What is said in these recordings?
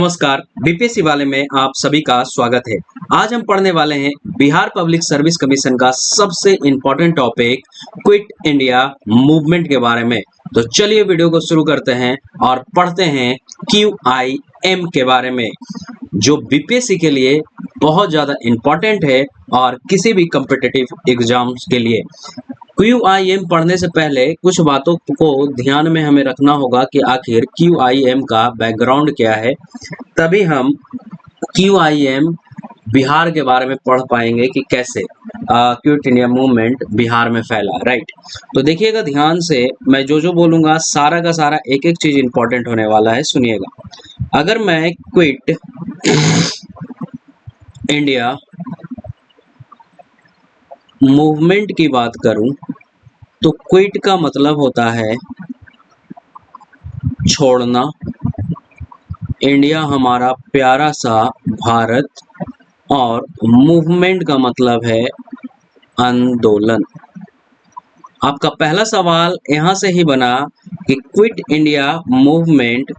नमस्कार, बीपीएससी वाले में आप सभी का स्वागत है। आज हम पढ़ने वाले हैं बिहार पब्लिक सर्विस कमीशन का सबसे important topic quit India movement के बारे में। तो चलिए वीडियो को शुरू करते हैं और पढ़ते हैं QIM के बारे में, जो बीपीएससी के लिए बहुत ज़्यादा इम्पोर्टेंट है और किसी भी कम्पिटिटिव एग्जाम्स के लिए। QIM पढ़ने से पहले कुछ बातों को ध्यान में हमें रखना होगा कि आखिर QIM का बैकग्राउंड क्या है, तभी हम QIM बिहार के बारे में पढ़ पाएंगे कि कैसे क्विट इंडिया मूवमेंट बिहार में फैला। राइट, तो देखिएगा ध्यान से, मैं जो बोलूँगा सारा का सारा एक एक चीज़ इंपॉर्टेंट होने वाला है, सुनिएगा। अगर मैं क्विट इंडिया मूवमेंट की बात करूं तो क्विट का मतलब होता है छोड़ना, इंडिया हमारा प्यारा सा भारत, और मूवमेंट का मतलब है आंदोलन। आपका पहला सवाल यहां से ही बना कि क्विट इंडिया मूवमेंट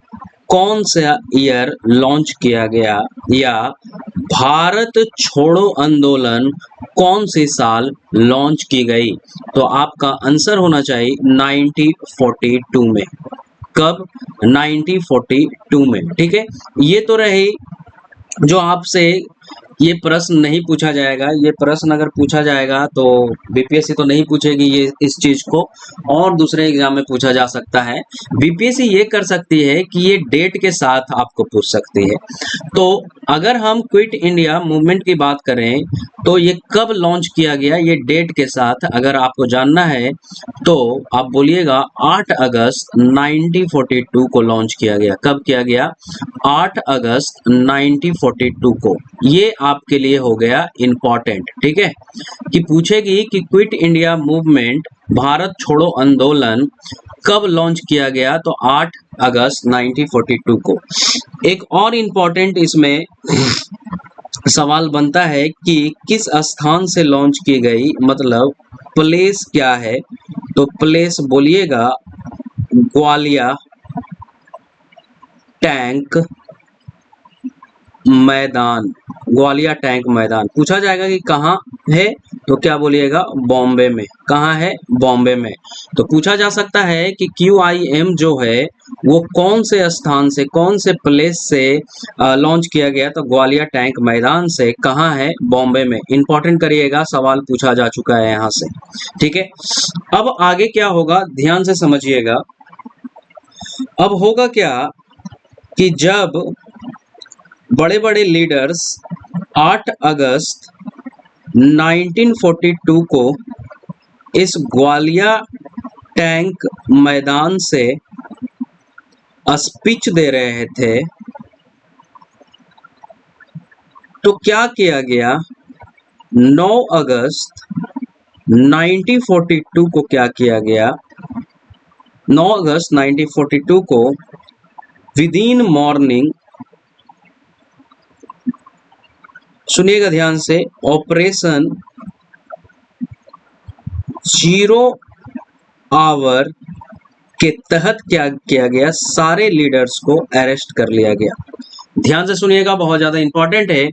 कौन सा ईयर लॉन्च किया गया, या भारत छोड़ो आंदोलन कौन सी साल लॉन्च की गई। तो आपका आंसर होना चाहिए 1942 में। कब? 1942 में। ठीक है, ये तो रही जो आपसे ये प्रश्न नहीं पूछा जाएगा। ये प्रश्न अगर पूछा जाएगा तो बीपीएससी तो नहीं पूछेगी ये इस चीज को, और दूसरे एग्जाम में पूछा जा सकता है। बीपीएससी ये कर सकती है कि ये डेट के साथ आपको पूछ सकती है। तो अगर हम क्विट इंडिया मूवमेंट की बात करें तो ये कब लॉन्च किया गया, ये डेट के साथ अगर आपको जानना है तो आप बोलिएगा 8 अगस्त 1942 को लॉन्च किया गया। कब किया गया? 8 अगस्त 1942 को। ये आपके लिए हो गया इम्पॉर्टेंट। ठीक है, कि पूछेगी कि क्विट इंडिया मूवमेंट भारत छोड़ो आंदोलन कब लॉन्च किया गया, तो 8 अगस्त 1942 को। एक और इम्पॉर्टेंट इसमें सवाल बनता है कि किस स्थान से लॉन्च की गई, मतलब प्लेस क्या है। तो प्लेस बोलिएगा ग्वालियर टैंक मैदान। ग्वालियर टैंक मैदान पूछा जाएगा कि कहाँ है, तो क्या बोलिएगा? बॉम्बे में। कहाँ है? बॉम्बे में। तो पूछा जा सकता है कि QIM जो है वो कौन से स्थान से, कौन से प्लेस से लॉन्च किया गया, तो ग्वालियर टैंक मैदान से। कहाँ है? बॉम्बे में। इंपॉर्टेंट करिएगा, सवाल पूछा जा चुका है यहाँ से। ठीक है, अब आगे क्या होगा ध्यान से समझिएगा। अब होगा क्या कि जब बड़े बड़े लीडर्स 8 अगस्त 1942 को इस ग्वालियर टैंक मैदान से स्पीच दे रहे थे, तो क्या किया गया? 9 अगस्त 1942 को क्या किया गया? 9 अगस्त 1942 को विद इन मॉर्निंग, सुनिएगा ध्यान से, ऑपरेशन 0 आवर के तहत क्या किया गया? सारे लीडर्स को अरेस्ट कर लिया गया। ध्यान से सुनिएगा, बहुत ज्यादा इंपॉर्टेंट है।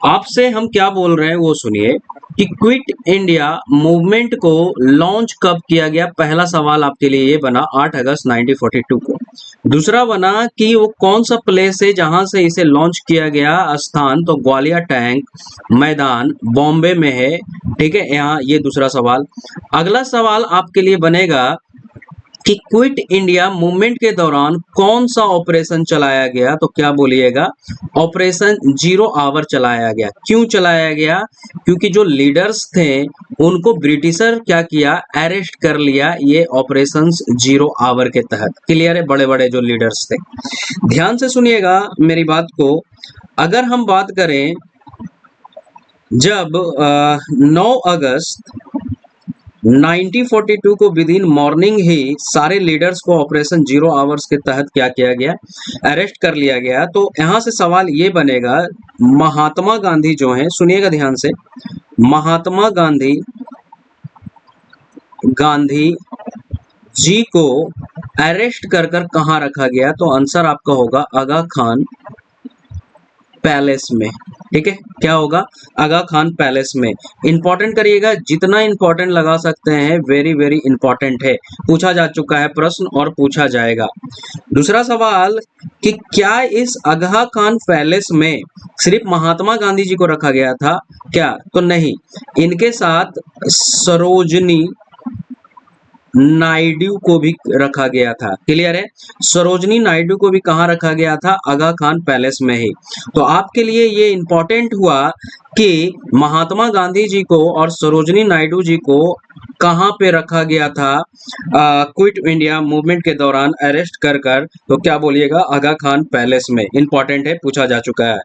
आपसे हम क्या बोल रहे हैं वो सुनिए कि क्विट इंडिया मूवमेंट को लॉन्च कब किया गया। पहला सवाल आपके लिए ये बना 8 अगस्त 1942 को। दूसरा बना कि वो कौन सा प्लेस है जहां से इसे लॉन्च किया गया, स्थान, तो ग्वालियर टैंक मैदान बॉम्बे में है। ठीक है, यहाँ ये दूसरा सवाल। अगला सवाल आपके लिए बनेगा कि क्विट इंडिया मूवमेंट के दौरान कौन सा ऑपरेशन चलाया गया, तो क्या बोलिएगा? ऑपरेशन 0 आवर चलाया गया। क्यों चलाया गया? क्योंकि जो लीडर्स थे उनको ब्रिटिशर क्या किया? अरेस्ट कर लिया, ये ऑपरेशन 0 आवर के तहत। क्लियर है? बड़े बड़े जो लीडर्स थे। ध्यान से सुनिएगा मेरी बात को। अगर हम बात करें जब 9 अगस्त 1942 को विद इन मॉर्निंग ही सारे लीडर्स को ऑपरेशन 0 आवर्स के तहत क्या किया गया? अरेस्ट कर लिया गया। तो यहां से सवाल ये बनेगा, महात्मा गांधी जो हैं, सुनिएगा ध्यान से, महात्मा गांधी जी को अरेस्ट कर कहाँ रखा गया? तो आंसर आपका होगा आगा खान पैलेस में। ठीक है, क्या होगा? आगा खान पैलेस में। इंपॉर्टेंट करिएगा, जितना इंपॉर्टेंट लगा सकते हैं, वेरी वेरी इंपॉर्टेंट है, पूछा जा चुका है प्रश्न और पूछा जाएगा। दूसरा सवाल कि क्या इस आगा खान पैलेस में सिर्फ महात्मा गांधी जी को रखा गया था क्या? तो नहीं, इनके साथ सरोजनी नायडू को भी रखा गया था। क्लियर है? सरोजनी नायडू को भी कहाँ रखा गया था? आगा खान पैलेस में ही। तो आपके लिए ये इंपॉर्टेंट हुआ कि महात्मा गांधी जी को और सरोजनी नायडू जी को कहाँ पे रखा गया था क्विट इंडिया मूवमेंट के दौरान अरेस्ट कर कर? तो क्या बोलिएगा? आगा खान पैलेस में। इंपॉर्टेंट है, पूछा जा चुका है।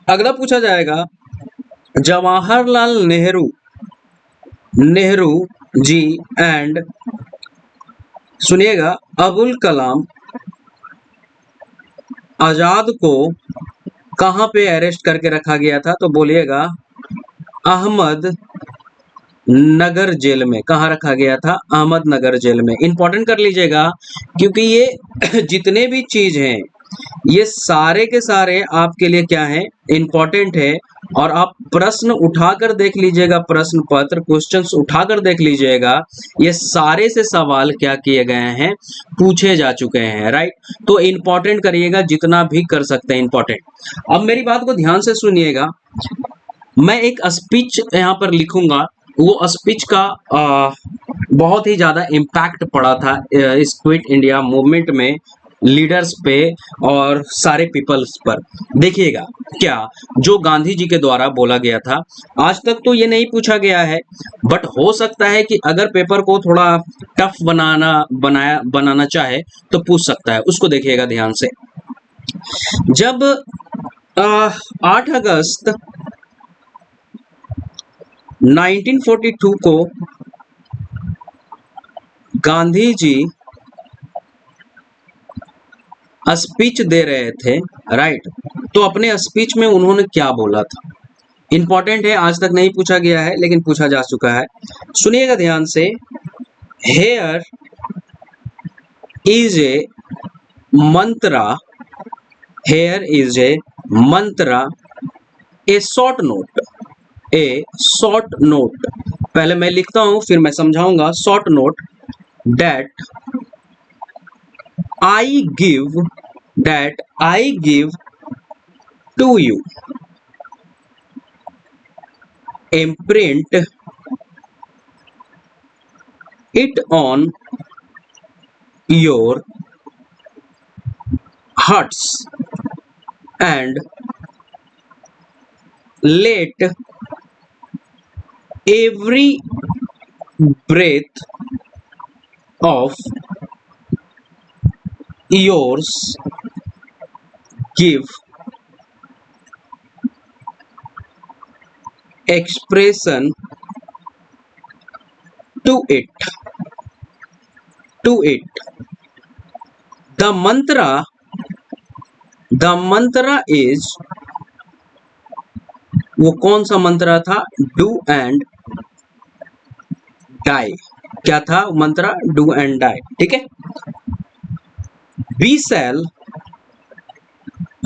अगला पूछा जाएगा, जवाहरलाल नेहरू जी एंड सुनिएगा अबुल कलाम आजाद को कहाँ पे अरेस्ट करके रखा गया था? तो बोलिएगा अहमद नगर जेल में। कहाँ रखा गया था? अहमदनगर जेल में। इंपॉर्टेंट कर लीजिएगा, क्योंकि ये जितने भी चीज हैं ये सारे के सारे आपके लिए क्या है? इंपॉर्टेंट है। और आप प्रश्न उठाकर देख लीजिएगा, प्रश्न पत्र क्वेश्चंस उठाकर देख लीजिएगा, ये सारे से सवाल क्या किए गए हैं? पूछे जा चुके हैं। राइट? तो इंपॉर्टेंट करिएगा, जितना भी कर सकते हैं इंपॉर्टेंट। अब मेरी बात को ध्यान से सुनिएगा, मैं एक स्पीच यहाँ पर लिखूंगा, वो स्पीच का बहुत ही ज्यादा इम्पैक्ट पड़ा था इस क्विट इंडिया मूवमेंट में लीडर्स पे और सारे पीपल्स पर। देखिएगा क्या जो गांधी जी के द्वारा बोला गया था। आज तक तो ये नहीं पूछा गया है, बट हो सकता है कि अगर पेपर को थोड़ा टफ बनाना चाहे तो पूछ सकता है। उसको देखिएगा ध्यान से। जब 8 अगस्त 1942 को गांधी जी स्पीच दे रहे थे, राइट, तो अपने स्पीच में उन्होंने क्या बोला था? इंपॉर्टेंट है, आज तक नहीं पूछा गया है लेकिन पूछा जा चुका है। सुनिएगा ध्यान से। Hair is a Mantra, hair is a mantra, a short note, A short note. पहले मैं लिखता हूं फिर मैं समझाऊंगा। Short note that I give to you. Imprint it on your hearts and let every breath of yours give expression to it. The mantra is, वो कौन सा मंत्र था? Do and die. क्या था मंत्र? Do and die. ठीक है। बी सेल,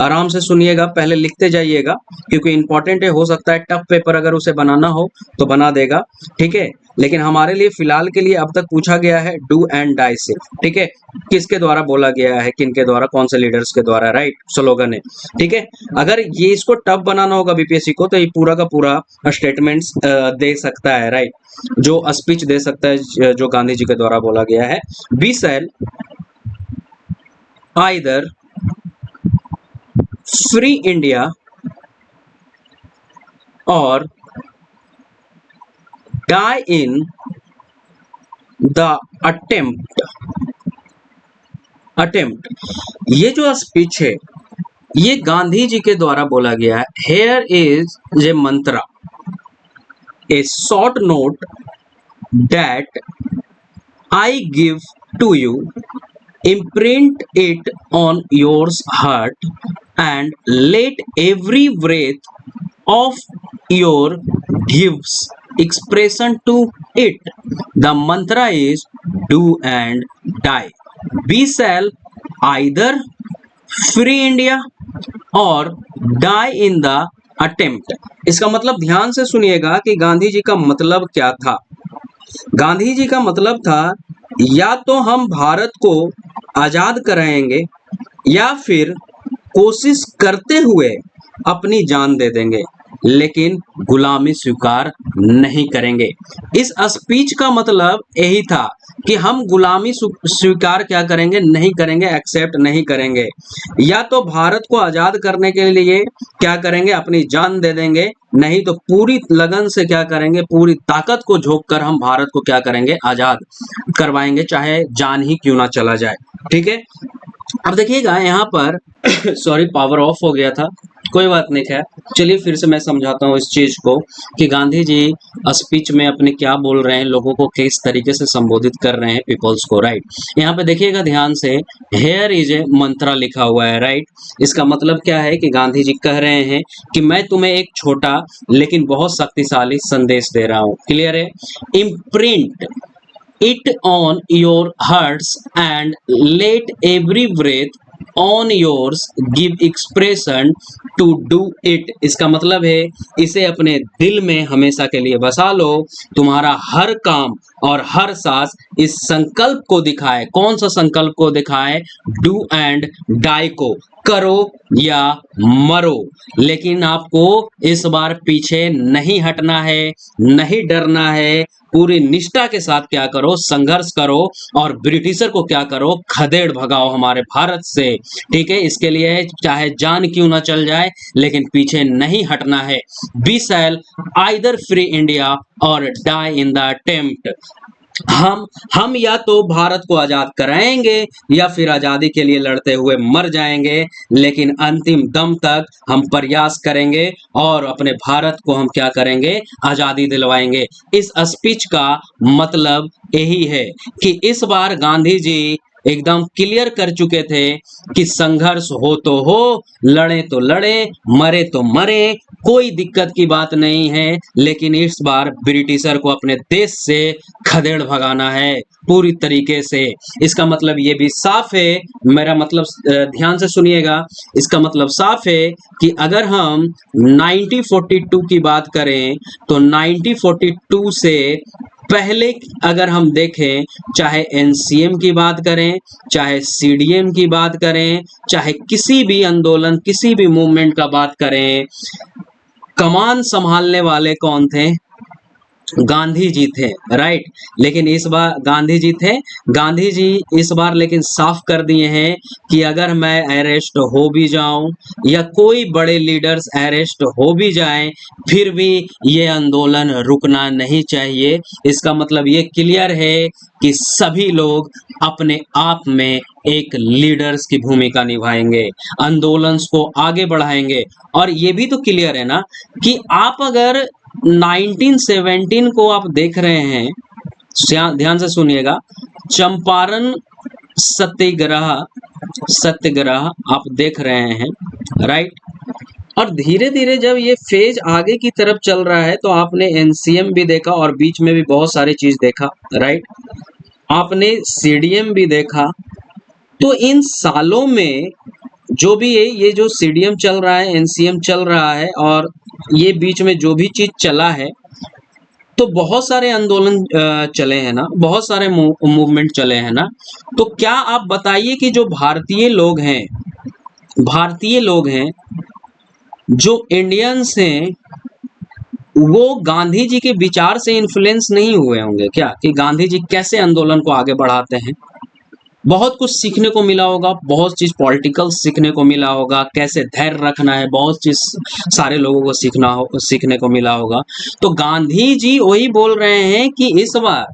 आराम से सुनिएगा, पहले लिखते जाइएगा क्योंकि इंपॉर्टेंट है। हो सकता है टफ पेपर अगर उसे बनाना हो तो बना देगा, ठीक है, लेकिन हमारे लिए फिलहाल के लिए अब तक पूछा गया है डू एंड डाई सिर्फ। ठीक है, किसके द्वारा बोला गया है, किनके द्वारा, कौन से लीडर्स के द्वारा, राइट, स्लोगन है। ठीक है, अगर ये इसको टफ बनाना होगा बीपीएससी को तो ये पूरा का पूरा स्टेटमेंट्स दे सकता है, राइट, जो स्पीच दे सकता है जो गांधी जी के द्वारा बोला गया है। We shall either free India और डाई इन द अटेम्प्ट। ये जो स्पीच है ये गांधी जी के द्वारा बोला गया है। Here is a mantra, a short note that I give to you, imprint it on your heart and let every breath of your gives expression to it. The mantra is do and die. We shall either free India or die in the attempt. इसका मतलब ध्यान से सुनिएगा कि गांधी जी का मतलब क्या था। गांधी जी का मतलब था या तो हम भारत को आजाद कराएंगे या फिर कोशिश करते हुए अपनी जान दे देंगे, लेकिन गुलामी स्वीकार नहीं करेंगे। इस स्पीच का मतलब यही था कि हम गुलामी स्वीकार क्या करेंगे, नहीं करेंगे, एक्सेप्ट नहीं करेंगे। या तो भारत को आजाद करने के लिए क्या करेंगे, अपनी जान दे देंगे, नहीं तो पूरी लगन से क्या करेंगे, पूरी ताकत को झोंक कर हम भारत को क्या करेंगे, आजाद करवाएंगे, चाहे जान ही क्यों ना चला जाए। ठीक है, अब देखिएगा यहाँ पर सॉरी पावर ऑफ हो गया था, कोई बात नहीं। खैर चलिए फिर से मैं समझाता हूँ इस चीज को कि गांधी जी स्पीच में अपने क्या बोल रहे हैं, लोगों को किस तरीके से संबोधित कर रहे हैं, पीपल्स को। राइट, यहाँ पे देखिएगा ध्यान से, हेयर इज ए मंत्रा लिखा हुआ है। राइट, इसका मतलब क्या है कि गांधी जी कह रहे हैं कि मैं तुम्हें एक छोटा लेकिन बहुत शक्तिशाली संदेश दे रहा हूँ। क्लियर है? Imprint it on your hearts and let every breath on yours give expression to do it। इसका मतलब है इसे अपने दिल में हमेशा के लिए बसा लो, तुम्हारा हर काम और हर सांस इस संकल्प को दिखाए। कौन सा संकल्प को दिखाए? डू एंड डाई को, करो या मरो। लेकिन आपको इस बार पीछे नहीं हटना है, नहीं डरना है, पूरी निष्ठा के साथ क्या करो, संघर्ष करो और ब्रिटिशर को क्या करो, खदेड़ भगाओ हमारे भारत से। ठीक है, इसके लिए चाहे जान क्यों ना चल जाए, लेकिन पीछे नहीं हटना है। We shall either free India और डाई इन द अटेम्प्ट। हम या तो भारत को आजाद कराएंगे या फिर आजादी के लिए लड़ते हुए मर जाएंगे, लेकिन अंतिम दम तक हम प्रयास करेंगे और अपने भारत को हम क्या करेंगे, आजादी दिलवाएंगे। इस स्पीच का मतलब यही है कि इस बार गांधी जी एकदम क्लियर कर चुके थे कि संघर्ष हो तो हो, लड़े तो लड़े, मरे तो मरे, कोई दिक्कत की बात नहीं है, लेकिन इस बार ब्रिटिशर को अपने देश से खदेड़ भगाना है पूरी तरीके से। इसका मतलब ये भी साफ है, मेरा मतलब ध्यान से सुनिएगा, इसका मतलब साफ है कि अगर हम 1942 की बात करें तो 1942 से पहले अगर हम देखें, चाहे एनसीएम की बात करें, चाहे सीडीएम की बात करें, चाहे किसी भी आंदोलन, किसी भी मूवमेंट का बात करें, कमान संभालने वाले कौन थे? गांधी जी थे। राइट, लेकिन इस बार गांधी जी इस बार लेकिन साफ कर दिए हैं कि अगर मैं अरेस्ट हो भी जाऊं या कोई बड़े लीडर्स अरेस्ट हो भी जाएं, फिर भी ये आंदोलन रुकना नहीं चाहिए। इसका मतलब ये क्लियर है कि सभी लोग अपने आप में एक लीडर्स की भूमिका निभाएंगे, आंदोलन को आगे बढ़ाएंगे। और ये भी तो क्लियर है ना कि आप अगर 1917 को आप देख रहे हैं, ध्यान से सुनिएगा, चंपारण सत्याग्रह आप देख रहे हैं। राइट, और धीरे धीरे जब ये फेज आगे की तरफ चल रहा है तो आपने एनसीएम भी देखा और बीच में भी बहुत सारी चीज देखा। राइट, आपने सीडीएम भी देखा। तो इन सालों में जो भी है, ये जो सीडीएम चल रहा है, एनसीएम चल रहा है, और ये बीच में जो भी चीज चला है, तो बहुत सारे आंदोलन चले हैं ना, बहुत सारे मूवमेंट चले हैं ना। तो क्या आप बताइए कि जो भारतीय लोग हैं, जो इंडियंस हैं, वो गांधी जी के विचार से इन्फ्लुएंस नहीं हुए होंगे क्या, कि गांधी जी कैसे आंदोलन को आगे बढ़ाते हैं? बहुत कुछ सीखने को मिला होगा, बहुत चीज पॉलिटिकल सीखने को मिला होगा, कैसे धैर्य रखना है, बहुत चीज सारे लोगों को सीखने को मिला होगा। तो गांधी जी वही बोल रहे हैं कि इस बार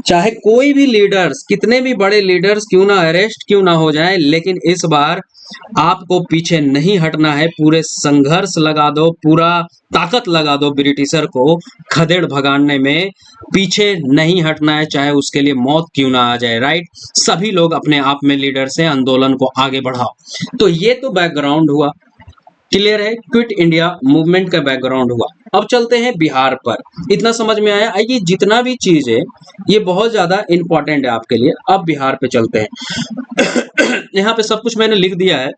चाहे कोई भी लीडर्स, कितने भी बड़े लीडर्स क्यों ना अरेस्ट क्यों ना हो जाए, लेकिन इस बार आपको पीछे नहीं हटना है, पूरे संघर्ष लगा दो, पूरा ताकत लगा दो, ब्रिटिशर को खदेड़ भगाने में पीछे नहीं हटना है, चाहे उसके लिए मौत क्यों ना आ जाए। राइट, सभी लोग अपने आप में लीडर से आंदोलन को आगे बढ़ाओ। तो ये तो बैकग्राउंड हुआ, क्लियर है, क्विट इंडिया मूवमेंट का बैकग्राउंड हुआ। अब चलते हैं बिहार पर। इतना समझ में आया? ये जितना भी चीज है ये बहुत ज्यादा इंपॉर्टेंट है आपके लिए। अब बिहार पे चलते हैं। यहाँ पे सब कुछ मैंने लिख दिया है,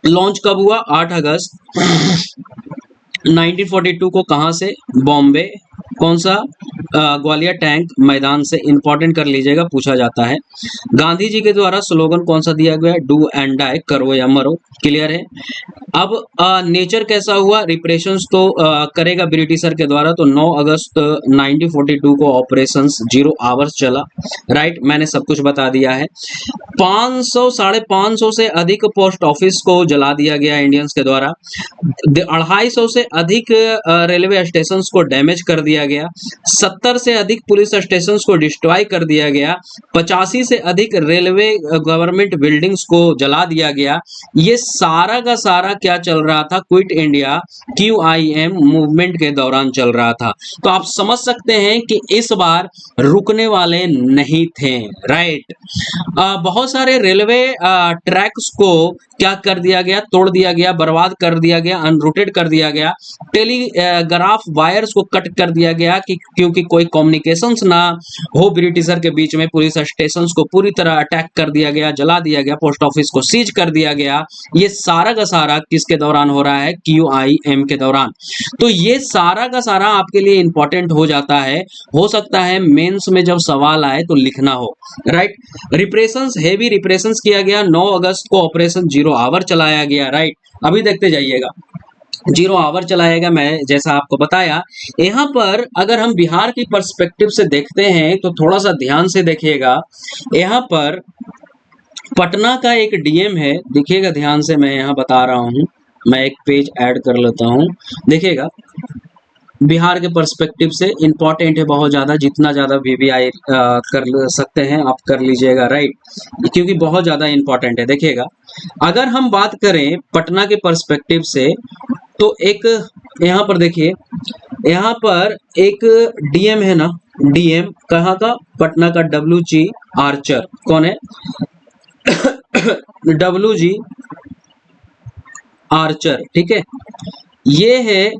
लॉन्च कब हुआ? 8 अगस्त 1942 को। कहां से? बॉम्बे। कौन सा? ग्वालियर टैंक मैदान से। इंपॉर्टेंट कर लीजिएगा, पूछा जाता है। गांधी जी के द्वारा स्लोगन कौन सा दिया गया? डू एंड डाई, करो या मरो। क्लियर है। अब नेचर कैसा हुआ? रिप्रेशंस तो करेगा ब्रिटिशर के द्वारा, तो 9 अगस्त 1942 को ऑपरेशन 0 आवर्स चला। राइट, मैंने सब कुछ बता दिया है। 500 550 से अधिक पोस्ट ऑफिस को जला दिया गया इंडियंस के द्वारा। 250 से अधिक रेलवे स्टेशन को डैमेज कर दिया गया। 70 से अधिक पुलिस स्टेशन को डिस्ट्रॉय कर दिया गया। 85 से अधिक रेलवे गवर्नमेंट बिल्डिंग्स को जला दिया गया। ये सारा का सारा क्या चल रहा था? क्विट इंडिया QIM मूवमेंट के दौरान चल रहा था। तो आप समझ सकते हैं कि इस बार रुकने वाले नहीं थे। राइट। बहुत सारे रेलवे ट्रैक्स को क्या कर दिया गया? तोड़ दिया गया, बर्बाद कर दिया गया, अनरूटेड कर दिया गया। टेलीग्राफ वायर्स को कट कर दिया गया कि क्योंकि कोई कम्युनिकेशंस ना हो ब्रिटिशर के बीच में। पुलिस स्टेशंस को पूरी तरह अटैक कर दिया गया, जला दिया गया, पोस्ट ऑफिस को सीज कर दिया गया। ये सारा का सारा किसके दौरान हो रहा है? QIM के दौरान। तो ये सारा का सारा आपके लिए इंपॉर्टेंट हो जाता है। हो सकता है मेंस में जब सवाल आए तो लिखना हो। राइट। रिप्रेशंस, हेवी रिप्रेशंस किया गया। 9 अगस्त को ऑपरेशन 0 आवर चलाया गया। राइट, अभी देखते जाइएगा। 0 आवर चलाएगा, मैं जैसा आपको बताया। यहाँ पर अगर हम बिहार की पर्सपेक्टिव से देखते हैं तो थोड़ा सा ध्यान से देखिएगा। यहाँ पर पटना का एक DM है, देखिएगा ध्यान से, मैं यहाँ बता रहा हूँ। मैं एक पेज ऐड कर लेता हूँ, देखिएगा। बिहार के पर्सपेक्टिव से इंपॉर्टेंट है बहुत ज़्यादा, जितना ज़्यादा VVI कर सकते हैं आप कर लीजिएगा। राइट, क्योंकि बहुत ज़्यादा इंपॉर्टेंट है। देखिएगा, अगर हम बात करें पटना के पर्सपेक्टिव से तो एक यहाँ पर देखिए, यहाँ पर एक DM है ना, DM कहाँ का? पटना का। WG आर्चर कौन है? WG आर्चर, ठीक है। ये है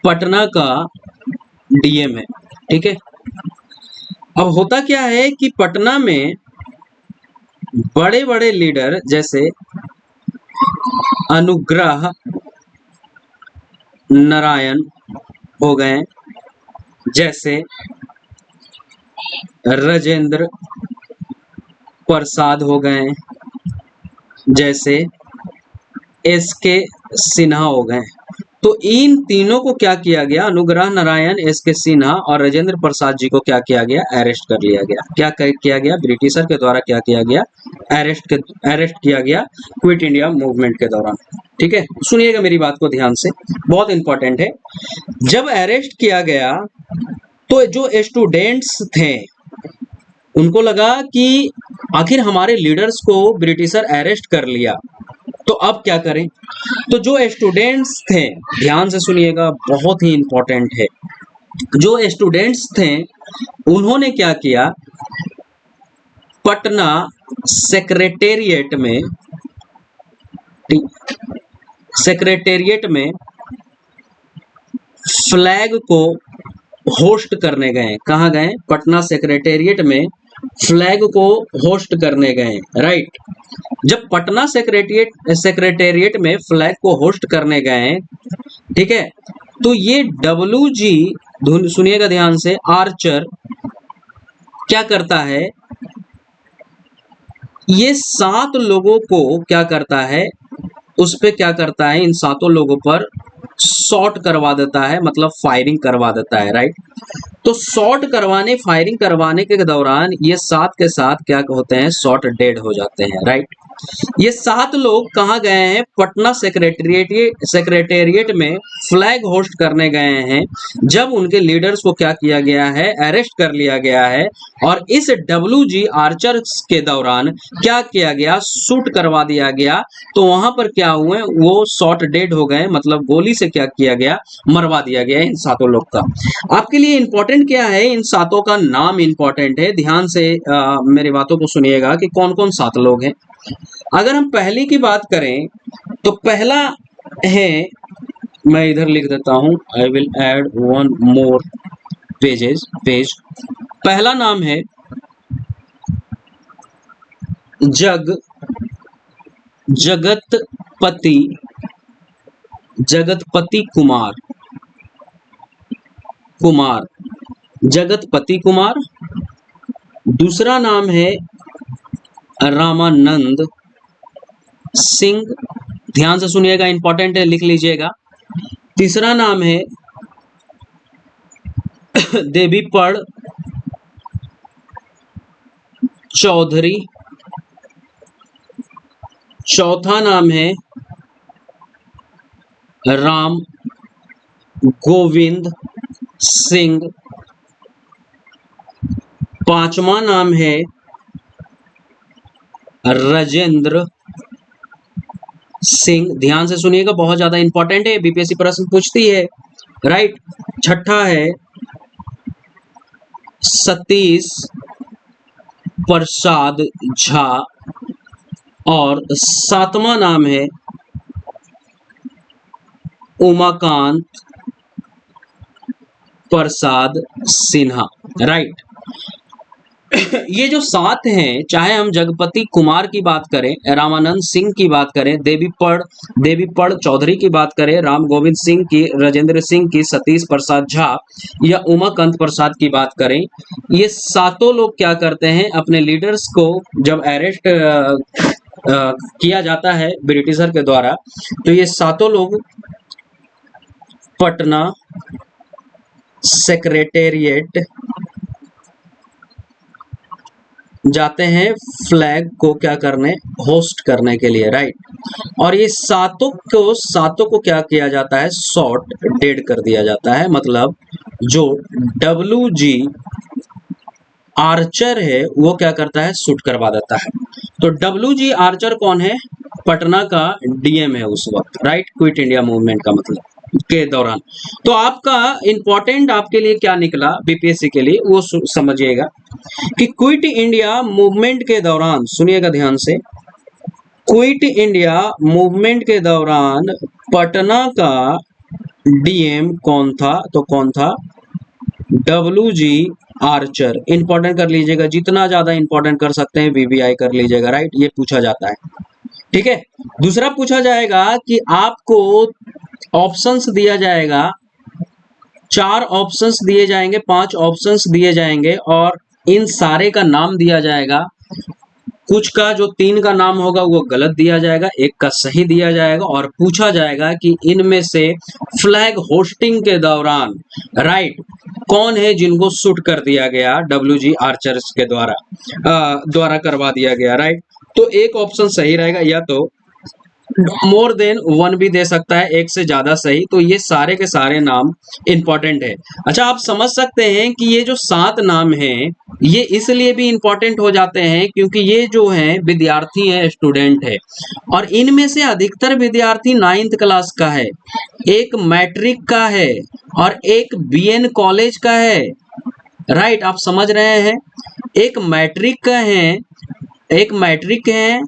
पटना का DM है, ठीक है। अब होता क्या है कि पटना में बड़े बड़े लीडर जैसे अनुग्रह नारायण हो गए, जैसे राजेंद्र प्रसाद हो गए, जैसे SK सिन्हा हो गए। तो इन तीनों को क्या किया गया? अनुग्रह नारायण, SK सिन्हा और राजेंद्र प्रसाद जी को क्या किया गया? अरेस्ट कर लिया गया। क्या किया गया? ब्रिटिशर के द्वारा क्या किया गया? अरेस्ट किया गया क्विट इंडिया मूवमेंट के दौरान। ठीक है, सुनिएगा मेरी बात को ध्यान से, बहुत इंपॉर्टेंट है। जब अरेस्ट किया गया तो जो स्टूडेंट्स थे उनको लगा कि आखिर हमारे लीडर्स को ब्रिटिशर अरेस्ट कर लिया, तो अब क्या करें? तो जो स्टूडेंट्स थे, ध्यान से सुनिएगा, बहुत ही इंपॉर्टेंट है। जो स्टूडेंट्स थे उन्होंने क्या किया? पटना सेक्रेटेरिएट में फ्लैग को होस्ट करने गए। कहाँ गए? पटना सेक्रेटेरिएट में फ्लैग को होस्ट करने गए। राइट, जब पटना सेक्रेटेरिएट में फ्लैग को होस्ट करने गए, ठीक है, तो ये WG, सुनिएगा ध्यान से, आर्चर क्या करता है? ये 7 लोगों को क्या करता है? उस पे क्या करता है? इन 7 लोगों पर शॉट करवा देता है, मतलब फायरिंग करवा देता है। राइट, तो फायरिंग करवाने के दौरान ये 7 के 7 क्या होते हैं? शॉट डेड हो जाते हैं। राइट, ये 7 लोग कहाँ गए हैं? पटना सेक्रेटेरिएट में फ्लैग होस्ट करने गए हैं, जब उनके लीडर्स को क्या किया गया है? अरेस्ट कर लिया गया है। और इस WG आर्चर के दौरान क्या किया गया? शूट करवा दिया गया। तो वहां पर क्या हुए? वो शॉट डेड हो गए, मतलब गोली से क्या किया गया? मरवा दिया गया इन 7 लोग का। आपके लिए इंपॉर्टेंट क्या है? इन 7 का नाम इंपॉर्टेंट है, ध्यान से मेरी बातों को सुनिएगा कि कौन कौन 7 लोग हैं। अगर हम पहली की बात करें तो पहला है, मैं इधर लिख देता हूं, I will add 1 more page. पहला नाम है जगतपति जगतपति कुमार कुमार जगतपति कुमार। दूसरा नाम है रामानंद सिंह, ध्यान से सुनिएगा, इंपॉर्टेंट है, लिख लीजिएगा। तीसरा नाम है देवीपड़ चौधरी। चौथा नाम है राम गोविंद सिंह। पांचवा नाम है राजेंद्र सिंह, ध्यान से सुनिएगा, बहुत ज्यादा इंपॉर्टेंट है, बीपीएससी प्रश्न पूछती है, राइट। छठा है सतीश प्रसाद झा और सातवां नाम है उमाकांत प्रसाद सिन्हा, राइट। ये जो सात हैं, चाहे हम जगपति कुमार की बात करें, रामानंद सिंह की बात करें, देवीपड़ चौधरी की बात करें, राम गोविंद सिंह की, राजेंद्र सिंह की, सतीश प्रसाद झा या उमाकांत प्रसाद की बात करें, ये सातों लोग क्या करते हैं, अपने लीडर्स को जब अरेस्ट किया जाता है ब्रिटिशर के द्वारा, तो ये सातों लोग पटना सेक्रेटेरिएट जाते हैं फ्लैग को क्या करने, होस्ट करने के लिए, राइट। और ये सातों को क्या किया जाता है, शॉट डेड कर दिया जाता है। मतलब जो WG आर्चर है वो क्या करता है, शूट करवा देता है। तो WG आर्चर कौन है, पटना का DM है उस वक्त, राइट, क्विट इंडिया मूवमेंट का मतलब के दौरान। तो आपका इंपॉर्टेंट आपके लिए क्या निकला बीपीएससी के लिए, वो समझिएगा कि क्विट इंडिया मूवमेंट के दौरान, सुनिएगा ध्यान से, क्विट इंडिया मूवमेंट के दौरान पटना का DM कौन था, तो कौन था, WG आर्चर। इंपॉर्टेंट कर लीजिएगा, जितना ज्यादा इंपॉर्टेंट कर सकते हैं VVI कर लीजिएगा, राइट, ये पूछा जाता है, ठीक है। दूसरा पूछा जाएगा कि आपको ऑप्शंस दिया जाएगा, 4 ऑप्शंस दिए जाएंगे, 5 ऑप्शंस दिए जाएंगे और इन सारे का नाम दिया जाएगा। कुछ का जो 3 का नाम होगा वो गलत दिया जाएगा, 1 का सही दिया जाएगा और पूछा जाएगा कि इनमें से फ्लैग होस्टिंग के दौरान, राइट, कौन है जिनको शूट कर दिया गया WG आर्चर्स के द्वारा करवा दिया गया, राइट। तो एक ऑप्शन सही रहेगा, या तो मोर देन 1 भी दे सकता है, 1 से ज्यादा सही। तो ये सारे के सारे नाम इंपॉर्टेंट है। अच्छा, आप समझ सकते हैं कि ये जो 7 नाम हैं ये इसलिए भी इंपॉर्टेंट हो जाते हैं क्योंकि ये जो हैं विद्यार्थी हैं, स्टूडेंट है, और इनमें से अधिकतर विद्यार्थी 9th क्लास का है, एक मैट्रिक का है और एक BN कॉलेज का है, राइट, आप समझ रहे हैं। एक मैट्रिक का है, एक मैट्रिक है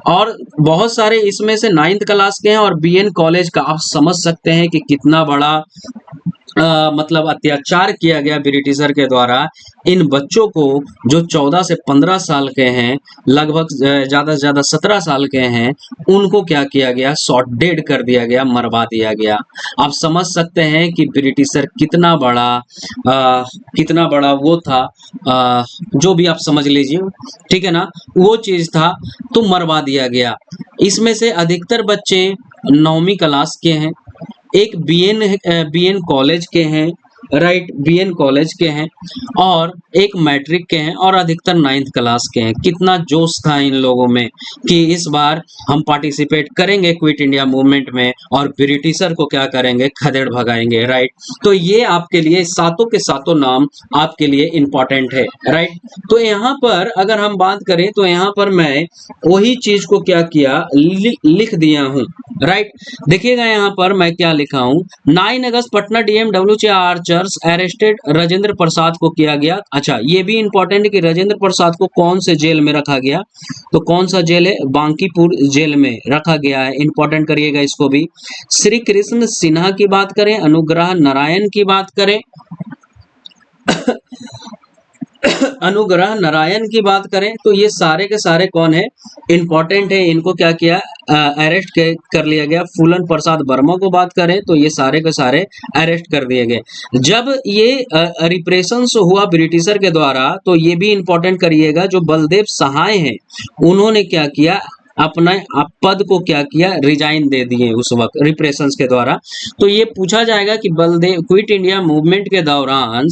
और बहुत सारे इसमें से 9th क्लास के हैं और BN कॉलेज का। आप समझ सकते हैं कि कितना बड़ा मतलब अत्याचार किया गया ब्रिटिशर के द्वारा इन बच्चों को, जो 14 से 15 साल के हैं, लगभग ज्यादा से ज्यादा 17 साल के हैं, उनको क्या किया गया, शॉट डेड कर दिया गया, मरवा दिया गया। आप समझ सकते हैं कि ब्रिटिशर कितना बड़ा वो था, जो भी आप समझ लीजिए, ठीक है ना, वो चीज था, तो मरवा दिया गया। इसमें से अधिकतर बच्चे 9वीं क्लास के हैं, एक BN कॉलेज के हैं, राइट, BN कॉलेज के हैं और एक मैट्रिक के हैं और अधिकतर 9th क्लास के हैं। कितना जोश था इन लोगों में कि इस बार हम पार्टिसिपेट करेंगे क्विट इंडिया मूवमेंट में और ब्रिटिशर को क्या करेंगे, खदेड़ भगाएंगे, राइट। तो ये आपके लिए सातों के सातों नाम आपके लिए इंपॉर्टेंट है, राइट। तो यहाँ पर अगर हम बात करें तो यहाँ पर मैं वही चीज को क्या किया, लिख दिया हूँ, राइट। देखिएगा यहाँ पर मैं क्या लिखा हूँ, 9 अगस्त Patna DM WG Archer's arrested Rajendra Prasad को किया गया। अच्छा, ये भी इंपॉर्टेंट है कि राजेंद्र प्रसाद को कौन से जेल में रखा गया, तो कौन सा जेल है, बांकीपुर जेल में रखा गया है, इंपॉर्टेंट करिएगा इसको भी। श्री कृष्ण सिन्हा की बात करें, अनुग्रह नारायण की बात करें अनुग्रह नारायण की बात करें तो ये सारे के सारे कौन है, इंपॉर्टेंट है, इनको क्या किया, अरेस्ट कर लिया गया। फूलन प्रसाद वर्मा को बात करें तो ये सारे के सारे अरेस्ट कर दिए गए। जब ये रिप्रेशंस हुआ ब्रिटिशर के द्वारा, तो ये भी इंपॉर्टेंट करिएगा, जो बलदेव सहाय हैं उन्होंने क्या किया, अपना पद को क्या किया, रिजाइन दे दिए उस वक्त रिप्रेशंस के द्वारा। तो ये पूछा जाएगा कि बलदेव क्विट इंडिया मूवमेंट के दौरान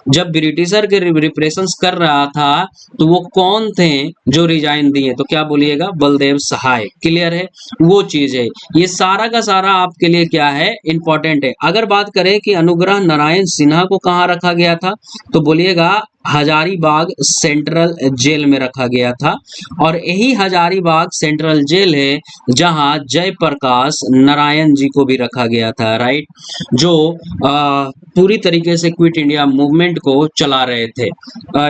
जब ब्रिटिशर के रिप्रेशंस कर रहा था तो वो कौन थे जो रिजाइन दिए, तो क्या बोलिएगा, बलदेव सहाय। क्लियर है, वो चीज है। ये सारा का सारा आपके लिए क्या है, इंपॉर्टेंट है। अगर बात करें कि अनुग्रह नारायण सिन्हा को कहाँ रखा गया था, तो बोलिएगा हजारीबाग सेंट्रल जेल में रखा गया था। और यही हजारीबाग सेंट्रल जेल है जहां जयप्रकाश नारायण जी को भी रखा गया था, राइट, जो पूरी तरीके से क्विट इंडिया मूवमेंट को चला रहे थे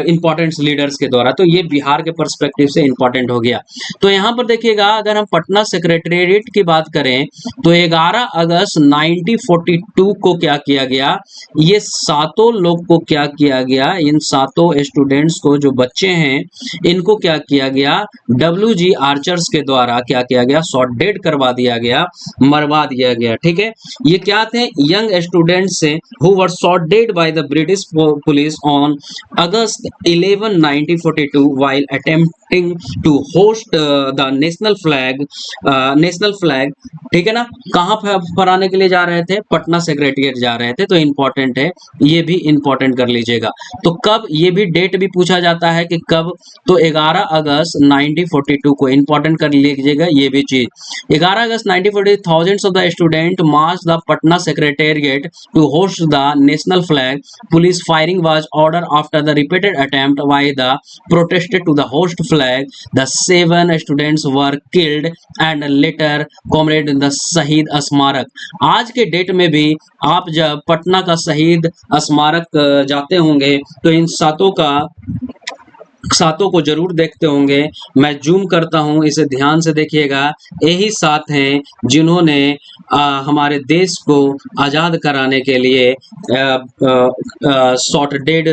इंपॉर्टेंट लीडर्स के द्वारा। तो ये बिहार के पर्सपेक्टिव से इंपॉर्टेंट हो गया। तो यहाँ पर देखिएगा, अगर हम पटना सेक्रेटेरिएट की बात करें तो 11 अगस्त 1942 को क्या किया गया, ये सातों लोग को क्या किया गया, इन सातों स्टूडेंट्स को, जो बच्चे हैं, इनको क्या किया गया, WG आर्चर्स के द्वारा क्या किया गया, शॉट डेड करवा दिया गया, मरवा दिया गया। ठीक है, ये क्या थे, यंग स्टूडेंट्स से who were shot dead by the British police on August 11 1942 while attempting to host the national flag. ठीक है ना, कहाँ फहराने के लिए जा रहे थे, पटना सेक्रेटेरिएट जा रहे थे। तो इंपॉर्टेंट है, ये भी इंपॉर्टेंट कर लीजिएगा। तो कब, ये भी डेट भी पूछा जाता है कि कब, तो 11 अगस्त 1942 को इंपॉर्टेंट कर लीजिएगा ये भी चीज। 11 अगस्त 1940 thousands of the student marched the Patna Secretariat to host the national flag. Police firing was ordered after the repeated attempt by the protesters to the host flag. The 7 students were killed and later commemorated in the शहीद स्मारक। आज के date में भी आप जब पटना का शहीद स्मारक जाते होंगे तो इन सातों को जरूर देखते होंगे। मैं जूम करता हूं, इसे ध्यान से देखिएगा। यही सात हैं जिन्होंने हमारे देश को आज़ाद कराने के लिए शॉट डेड,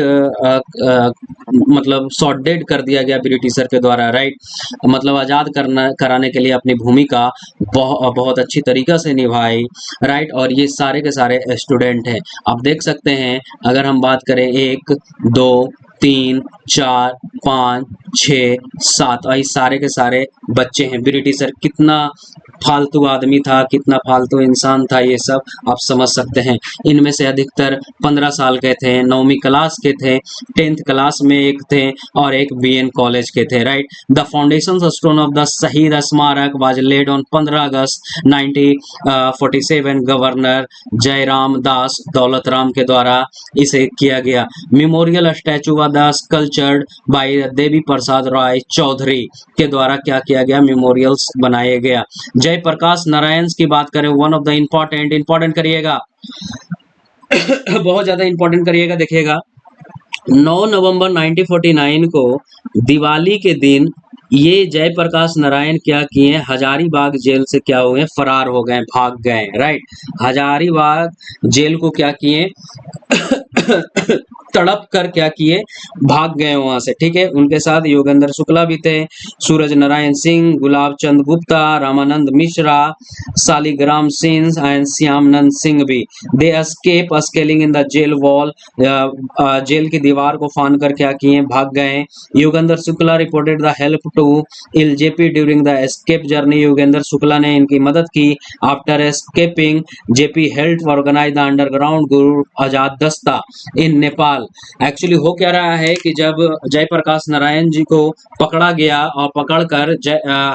मतलब शॉट डेड कर दिया गया ब्रिटिशर के द्वारा, राइट, मतलब आज़ाद कराने के लिए अपनी भूमिका बहुत अच्छी तरीक़ा से निभाई, राइट। और ये सारे के सारे स्टूडेंट हैं, आप देख सकते हैं। अगर हम बात करें 1 2 3 4 5 6 7, और ये सारे के सारे बच्चे हैं। ब्रिटिशर कितना फालतू आदमी था, कितना फालतू इंसान था, ये सब आप समझ सकते हैं। इनमें से अधिकतर 15 साल के थे, 9वीं क्लास के थे, 10th क्लास में एक थे और एक BN कॉलेज के थे, right. The foundation stone of the Shaheed Smarak was laid on 15 August 1947 governor Jairam Das Daulatram के द्वारा इसे किया गया। मेमोरियल स्टैचू व the sculptured by Devi Prasad Rai Chowdhury के द्वारा क्या किया गया, मेमोरियल्स बनाए गया। जयप्रकाश नारायण की बात करें, वन ऑफ द इंपॉर्टेंट करिएगा बहुत ज्यादा इंपॉर्टेंट करिएगा। देखिएगा 9 नवंबर 1949 को दिवाली के दिन ये जयप्रकाश नारायण क्या किए, हजारीबाग जेल से क्या हुए, फरार हो गए, भाग गए, राइट। हजारीबाग जेल को क्या किए तड़प कर क्या किए, भाग गए वहां से। ठीक है, उनके साथ योगेंद्र शुक्ला भी थे, सूरज नारायण सिंह, गुलाब चंद गुप्ता, रामानंद मिश्रा, शालिग्राम सिंह एंड श्यामनंद सिंह भी। They escape scaling in the jail wall, jail की दीवार को फान कर क्या किए, भाग गए। Yogendra Shukla reported the help to LJP during the escape journey. Yogendra Shukla ने इनकी मदद की। After escaping JP help organize the underground group Azad Dasta in Nepal. Actually हो क्या रहा है कि जब जयप्रकाश नारायण जी को पकड़ा गया और पकड़कर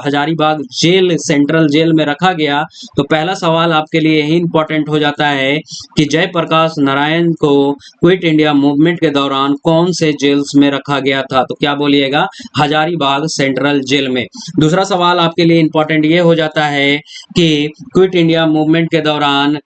हजारीबाग जेल, सेंट्रल जेल में रखा गया, तो पहला सवाल आपके लिए यही इंपॉर्टेंट हो जाता है कि जयप्रकाश नारायण को क्विट इंडिया मूवमेंट के दौरान कौन से जेल्स में रखा गया था, तो क्या बोलिएगा, हजारीबाग सेंट्रल जेल में। दूसरा सवाल आपके लिए इंपॉर्टेंट ये हो जाता है कि क्विट इंडिया मूवमेंट के दौरान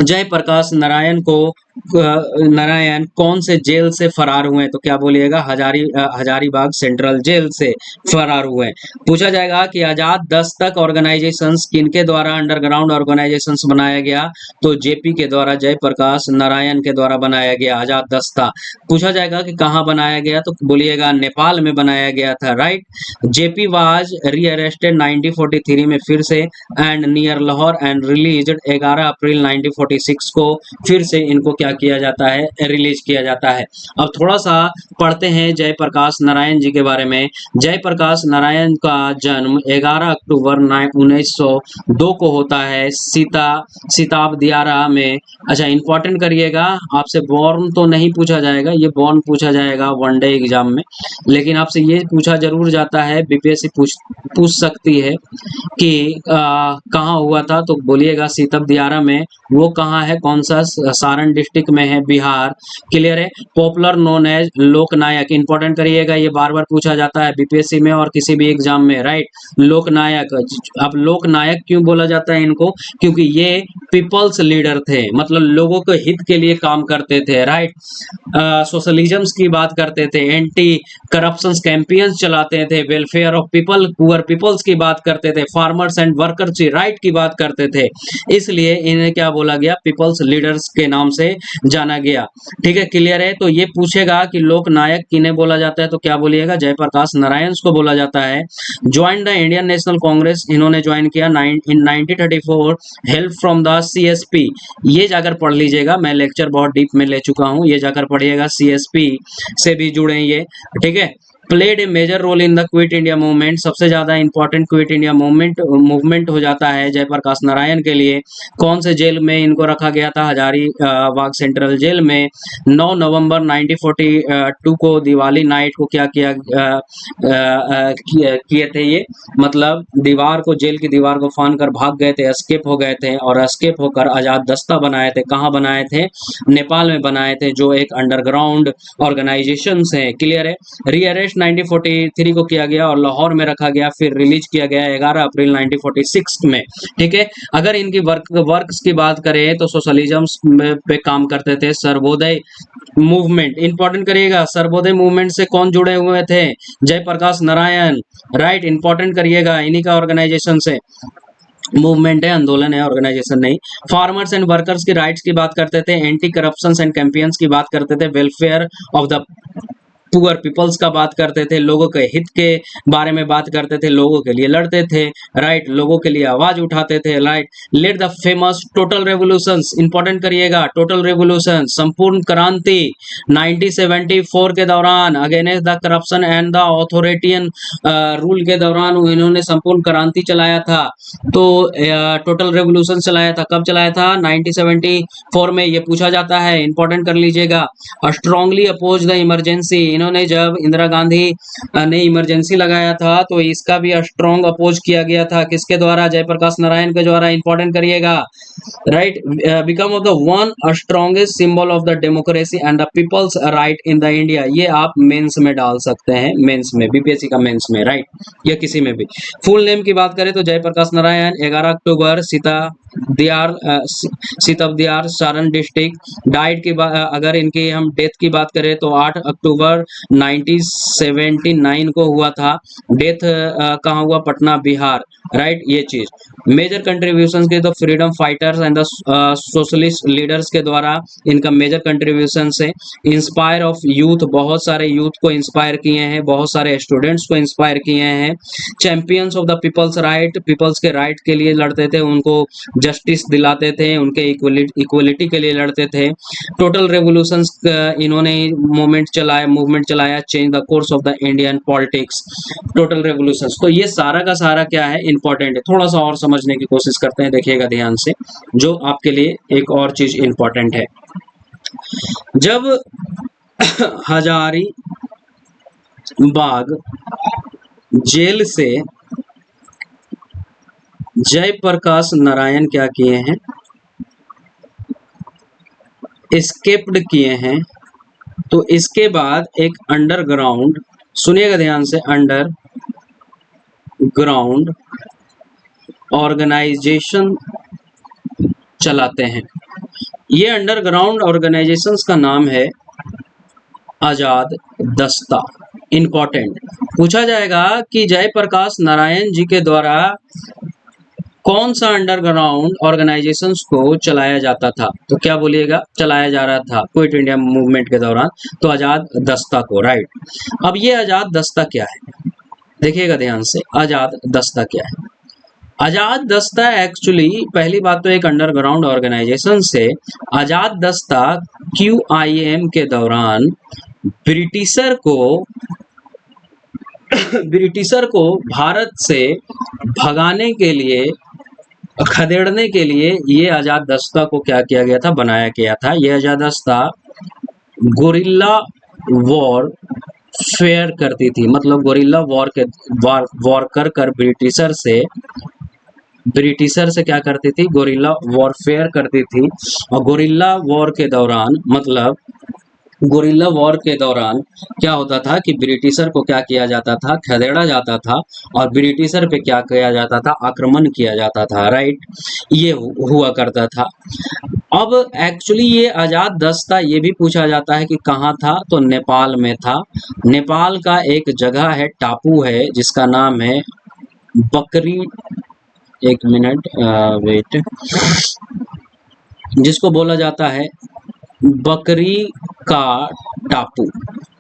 जयप्रकाश नारायण को नारायण कौन से जेल से फरार हुए हैं? तो क्या बोलिएगा, हजारीबाग सेंट्रल जेल से फरार हुए हैं। पूछा जाएगा कि आजाद दस्तक ऑर्गेनाइजेशंस किनके द्वारा अंडरग्राउंड ऑर्गेनाइजेशंस बनाया गया? तो जेपी के द्वारा, जयप्रकाश नारायण के द्वारा बनाया गया आजाद दस्ता। पूछा जाएगा कि कहाँ बनाया गया? तो बोलिएगा नेपाल में बनाया गया था, राइट। जेपी वाज री अरेस्टेड 1943 में फिर से and near Lahore and released 11 अप्रैल 1946 को फिर से इनको क्या किया जाता है, रिलीज किया जाता है। अब थोड़ा सा पढ़ते हैं जयप्रकाश नारायण जी के बारे में। जयप्रकाश नारायण का जन्म 11 अक्टूबर 1902 को होता है सीताब दियारा में। अच्छा, इंपॉर्टेंट करिएगा, आपसे बॉर्न तो नहीं पूछा जाएगा, ये बॉर्न पूछा जाएगा वनडे एग्जाम में, लेकिन आपसे ये पूछा जरूर जाता है, बीपीएससी पूछ सकती है कि कहाँ हुआ था? तो बोलिएगा सीतब दियारा में। वो कहाँ है, कौन सा? सारण डिस्ट्रिक्ट में है, बिहार। क्लियर है। पॉपुलर नोन एज लोकनायक, इंपॉर्टेंट करिएगा, ये बार बार पूछा जाता है बीपीएससी में और किसी भी एग्जाम में, राइट। लोकनायक। अब लोकनायक क्यों बोला जाता है इनको? क्योंकि ये पीपल्स लीडर थे, मतलब लोगों के हित के लिए काम करते थे, राइट। सोशलिज्म की बात करते थे, एंटी करप्शन कैंपेन्स चलाते थे, welfare of people, poor peoples की बात करते थे, फार्मर्स एंड वर्कर्स की राइट की बात करते थे, इसलिए इन्हें क्या बोला गया, पीपल्स लीडर्स के नाम से जाना गया। ठीक है, क्लियर है। तो ये पूछेगा कि लोकनायक किन्हें बोला जाता है, तो क्या बोलिएगा, जयप्रकाश नारायण को बोला जाता है। Join the Indian national Congress, इन्होंने ज्वाइन किया इन 1934, हेल्प फ्रॉम द सीएसपी। ये जाकर पढ़ लीजिएगा, मैं लेक्चर बहुत डीप में ले चुका हूँ, ये जाकर पढ़िएगा, सीएसपी से भी जुड़े ये, ठीक है। Played a major role in the quit India movement, सबसे ज्यादा इंपॉर्टेंट क्विट इंडिया मूवमेंट हो जाता है जयप्रकाश नारायण के लिए। कौन से जेल में इनको रखा गया था? हजारीबाग सेंट्रल जेल में। 9 नवंबर 1942 को दिवाली नाइट को क्या किया किए थे ये, मतलब दीवार को, जेल की दीवार को फांद कर भाग गए थे, एस्केप हो गए थे, और एस्केप होकर आजाद दस्ता बनाए थे। कहाँ बनाए थे? नेपाल में बनाए थे, जो एक अंडरग्राउंड ऑर्गेनाइजेशन है। क्लियर है। रीअरेस्ट 1943 को किया गया और लाहौर में रखा गया, फिर रिलीज किया गया 11 अप्रैल 1946 में। ठीक है। अगर इनकी वर्क्स की बात करें तो सोशलिज्म पे काम करते थे। सर्वोदय मूवमेंट, इंपॉर्टेंट करिएगा, सर्वोदय मूवमेंट से कौन जुड़े हुए थे? जयप्रकाश नारायण, राइट, इंपॉर्टेंट करिएगा, इन्हीं का ऑर्गेनाइजेशन से मूवमेंट है, आंदोलन है, ऑर्गेनाइजेशन नहीं। फार्मर्स एंड वर्कर्स की राइट्स की बात करते थे, एंटी करप्शन एंड कैंपेन्स की बात करते थे, welfare of the poor peoples का बात करते थे, लोगों के हित के बारे में बात करते थे, लोगों के लिए लड़ते थे, राइट, लोगों के लिए आवाज उठाते थे, right. Let the famous total revolutions, important करिएगा, टोटल रेवोल्यूशन, संपूर्ण क्रांति 1974 के दौरान, against the corruption and the authoritarian rule के दौरान इन्होंने संपूर्ण क्रांति चलाया था। तो टोटल रेवोल्यूशन चलाया था, कब चलाया था? 1974 में, ये पूछा जाता है, इंपॉर्टेंट कर लीजिएगा। स्ट्रांगली अपोज द इमरजेंसी, इन्होंने जब इंदिरा गांधी ने इमरजेंसी लगाया था तो इसका भी स्ट्रॉन्ग अपोज किया गया था, किसके द्वारा? जयप्रकाश नारायण के द्वारा, इंपॉर्टेंट करिएगा, right. Become of the one strongest symbol of the democracy and the peoples right in the India, ये आप मेंस में डाल सकते हैं, मेंस में, बीपीएससी का मेंस में, राइट, या किसी में भी। फुल नेम की बात करें तो जयप्रकाश नारायण, 11 अक्टूबर, सीतब दियार, सारण डिस्ट्रिक्ट। डाइट की अगर इनकी हम डेथ की बात करें तो 8 अक्टूबर 1979 को हुआ था। डेथ कहाँ हुआ? पटना, बिहार, राइट, ये चीज। मेजर कंट्रीब्यूशन के तो freedom fighters and the socialist leaders के द्वारा इनका मेजर कंट्रीब्यूशन है। इंस्पायर ऑफ यूथ, बहुत सारे यूथ को इंस्पायर किए हैं, बहुत सारे स्टूडेंट्स को इंस्पायर किए हैं। Champions of the peoples right, peoples के राइट के लिए लड़ते थे, उनको जस्टिस दिलाते थे, उनके इक्वलिटी के लिए लड़ते थे। टोटल रेवोल्यूशंस इन्होंने मूवमेंट चलाया, change the course of the Indian politics, total revolutions. तो ये सारा का सारा क्या है, इंपॉर्टेंट है। थोड़ा सा और समझने की कोशिश करते हैं, देखिएगा ध्यान से, जो आपके लिए एक और चीज इंपॉर्टेंट है। जब हजारीबाग जेल से जयप्रकाश नारायण क्या किए हैं? एस्केप्ड किए हैं। तो इसके बाद एक अंडरग्राउंड, सुनिएगा ध्यान से, अंडरग्राउंड ऑर्गेनाइजेशन चलाते हैं। ये अंडरग्राउंड ऑर्गेनाइजेशंस का नाम है आजाद दस्ता। इंपॉर्टेंट पूछा जाएगा कि जयप्रकाश नारायण जी के द्वारा कौन सा अंडरग्राउंड ऑर्गेनाइजेशंस को चलाया जाता था, तो क्या बोलिएगा, चलाया जा रहा था क्विट इंडिया मूवमेंट के दौरान, तो आजाद दस्ता को, राइट। अब ये आजाद दस्ता क्या है, देखिएगा ध्यान से, आजाद दस्ता क्या है। आजाद दस्ता एक्चुअली पहली बात तो एक अंडरग्राउंड ऑर्गेनाइजेशन से। आजाद दस्ता QIM के दौरान ब्रिटिशर को भारत से भगाने के लिए, खदेड़ने के लिए ये आजाद दस्ता को क्या किया गया था, बनाया गया था। ये आजाद दस्ता गोरिल्ला वॉर फेयर करती थी, मतलब गोरिल्ला वॉर कर ब्रिटिशर से क्या करती थी, गोरिल्ला वॉरफेयर करती थी। और गोरिल्ला वॉर के दौरान, मतलब गोरिल्ला वॉर के दौरान क्या होता था कि ब्रिटिशर को क्या किया जाता था, खदेड़ा जाता था, और ब्रिटिशर पे क्या किया जाता था, आक्रमण किया जाता था, राइट। ये हुआ करता था। अब एक्चुअली ये आजाद दस्ता ये भी पूछा जाता है कि कहाँ था, तो नेपाल में था। नेपाल का एक जगह है, टापू है, जिसका नाम है बकरी, एक मिनट वेट, जिसको बोला जाता है बकरी का टापू।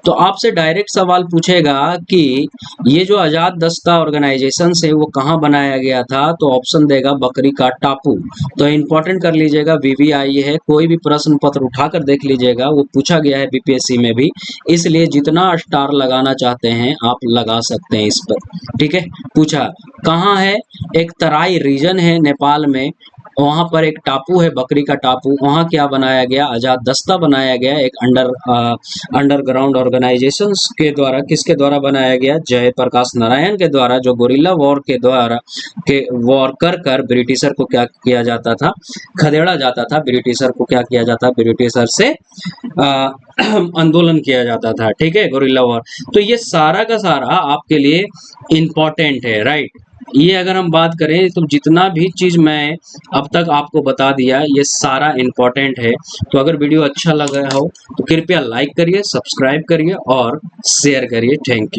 तो आपसे डायरेक्ट सवाल पूछेगा कि ये जो आजाद दस्ता ऑर्गेनाइजेशन है वो कहाँ बनाया गया था, तो ऑप्शन देगा बकरी का टापू। तो इंपॉर्टेंट कर लीजिएगा, VVI है, कोई भी प्रश्न पत्र उठाकर देख लीजिएगा, वो पूछा गया है BPSC में भी, इसलिए जितना स्टार लगाना चाहते हैं आप लगा सकते हैं इस पर, ठीक है। पूछा कहाँ है, एक तराई रीजन है नेपाल में, वहां पर एक टापू है बकरी का टापू, वहां क्या बनाया गया, आजाद दस्ता बनाया गया, एक अंडरग्राउंड ऑर्गेनाइजेशंस के द्वारा। किसके द्वारा बनाया गया, जयप्रकाश नारायण के द्वारा, जो गोरिल्ला वॉर के द्वारा वॉर कर ब्रिटिशर को क्या किया जाता था, खदेड़ा जाता था, ब्रिटिशर को क्या किया जाता, ब्रिटिशर से आंदोलन किया जाता था, ठीक है, गोरिल्ला वॉर। तो ये सारा का सारा आपके लिए इंपॉर्टेंट है, राइट। ये अगर हम बात करें तो जितना भी चीज मैं अब तक आपको बता दिया ये सारा इंपॉर्टेंट है। तो अगर वीडियो अच्छा लगा हो तो कृपया लाइक करिए, सब्सक्राइब करिए और शेयर करिए। Thank you.